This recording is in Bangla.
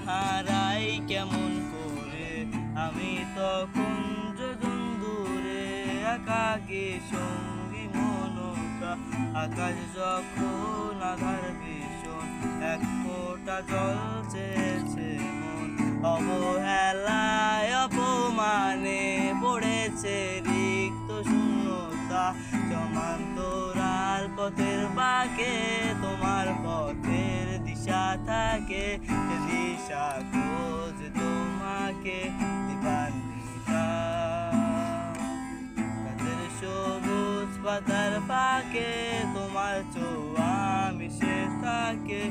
হারাই কেমন করে, আমি তখন যোজন দূরে একাকী সঙ্গী মনটা। আকাশ যখন আধার ভীষণ, এক ফোঁটা জল চেয়েছে মন। অবহেলায় অপমানে পড়েছে রিক্ত শূন্যতা, সমান্তরাল পথের বাঁকে তোমার পথের দিশা থাকে, সে দিশা খোঁজ তোমাকে দিবানিশা। গাছের সবুজ পাতার ফাঁকে তোমার ছোঁয়া মিশে থাকে,